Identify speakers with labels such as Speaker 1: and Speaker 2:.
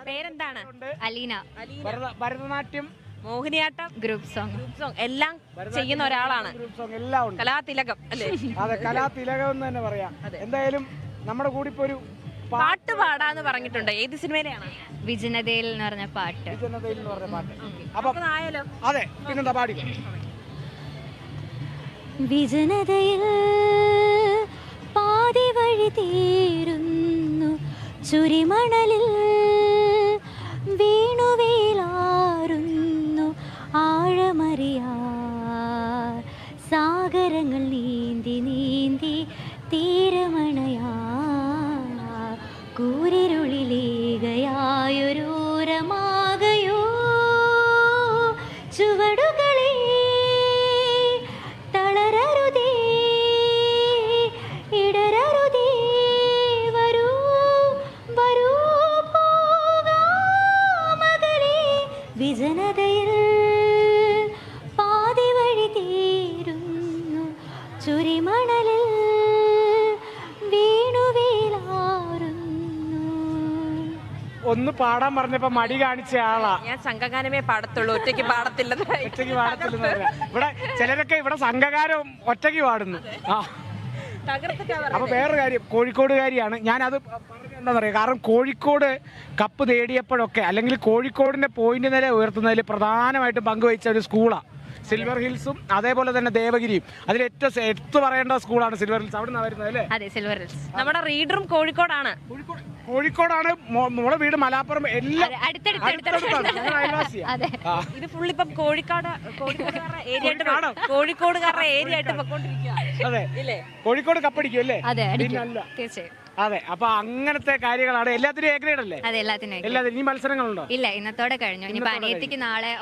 Speaker 1: പേരെന്താണ്?
Speaker 2: Aleena.
Speaker 3: Bharatanatyam,
Speaker 1: Mohiniyattam,
Speaker 2: group song
Speaker 1: എല്ലാം ചെയ്യുന്ന ഒരാളാണ്.
Speaker 3: ഗ്രൂപ്പ് സോങ് എല്ലാം ഉണ്ട്.
Speaker 1: കലാതിലകം അല്ലേ?
Speaker 3: അതെ, കലാതിലകം എന്ന് തന്നെ പറയാം. എന്തായാലും നമ്മുടെ കൂടെ ഇപ്പൊ ഒരു
Speaker 1: പാട്ട് പാടാന്ന് പറഞ്ഞിട്ടുണ്ട്. ഏത് സിനിമയിലാണ്?
Speaker 2: വിജനതയിൽ എന്ന് പറഞ്ഞ പാട്ട്.
Speaker 3: വിജനതയിൽ എന്ന് പറഞ്ഞ പാട്ട്.
Speaker 1: അപ്പൊ ആയാലോ?
Speaker 3: അതെ, പിന്നെന്താ പാടി.
Speaker 2: വിജനതയിൽ പാതി വഴി തീരുന്നു, ചുരിമണലിൽ വീണുവേലാറുന്നു, ആഴമറിയാ സാഗരങ്ങൾ നീന്തി നീന്തി തീരമണയാ, കൂരിരുളിലേകയായൊരൂരമാകയോ ചുവടുകളെ തളരരുതേ, ഇടരരുതേ, വരൂ വരൂ പോകാമകലേ, വിജനതയിൽ പാതി വഴി തീരുന്നു, ചുരിമണലിൽ
Speaker 3: ഒന്ന് പാടാൻ പറഞ്ഞപ്പോ മടി കാണിച്ച ആളാ.
Speaker 1: ഞാൻ സംഘഗാനമേ പാടത്തുള്ളൂ, ഒറ്റയ്ക്ക് പാടത്തില്ല.
Speaker 3: ഒറ്റയ്ക്ക് പാടത്തില്ലെന്ന് പറയാം. ഇവിടെ ചിലരൊക്കെ ഇവിടെ സംഘകാരം ഒറ്റയ്ക്ക് പാടുന്നു. ആ, അപ്പൊ വേറൊരു കാര്യം, കോഴിക്കോടുകാരിയാണ്. ഞാനത് എന്താ പറയുക, കാരണം കോഴിക്കോട് കപ്പ് നേടിയപ്പോഴൊക്കെ അല്ലെങ്കിൽ കോഴിക്കോടിന്റെ പോയിന്റ് നില ഉയർത്തുന്നതിൽ പ്രധാനമായിട്ടും പങ്കുവഹിച്ച ഒരു സ്കൂളാണ് സിൽവർ ഹിൽസും അതേപോലെ തന്നെ ദേവഗിരിയും. അതിൽ ഏറ്റവും എടുത്തു പറയേണ്ട സ്കൂളാണ് സിൽവർ ഹിൽസ്. അവിടെ നിന്നാണ് വരുന്നത് അല്ലേ?
Speaker 2: അതെ, സിൽവർ ഹിൽസ്.
Speaker 1: നമ്മുടെ റീഡറും കോഴിക്കോടാണ്.
Speaker 3: കോഴിക്കോടാണ് നമ്മുടെ വീട്. മലപ്പുറം എല്ലാം
Speaker 1: ഇത് ഫുൾ ഇപ്പം കോഴിക്കോടുകാരുടെ ഏരിയ ആയിട്ട് പൊക്കോണ്ടിരിക്കുക.
Speaker 3: അതെ, കോഴിക്കോട് കപ്പടിക്കും അല്ലേ?
Speaker 2: അതെ, തീർച്ചയായും.
Speaker 3: അതെ, അപ്പൊ അങ്ങനത്തെ കാര്യങ്ങളാണ്. എല്ലാത്തിനും എ ഗ്രേഡ് അല്ലേ?
Speaker 2: അതെ, എല്ലാത്തിനും.
Speaker 3: എല്ലാത്തിനും. ഈ മത്സരങ്ങളുണ്ടോ?
Speaker 2: ഇല്ല, ഇന്നത്തോടെ കഴിഞ്ഞു. ഇനിയിപ്പോ അനിയത്തിക്ക് നാളെ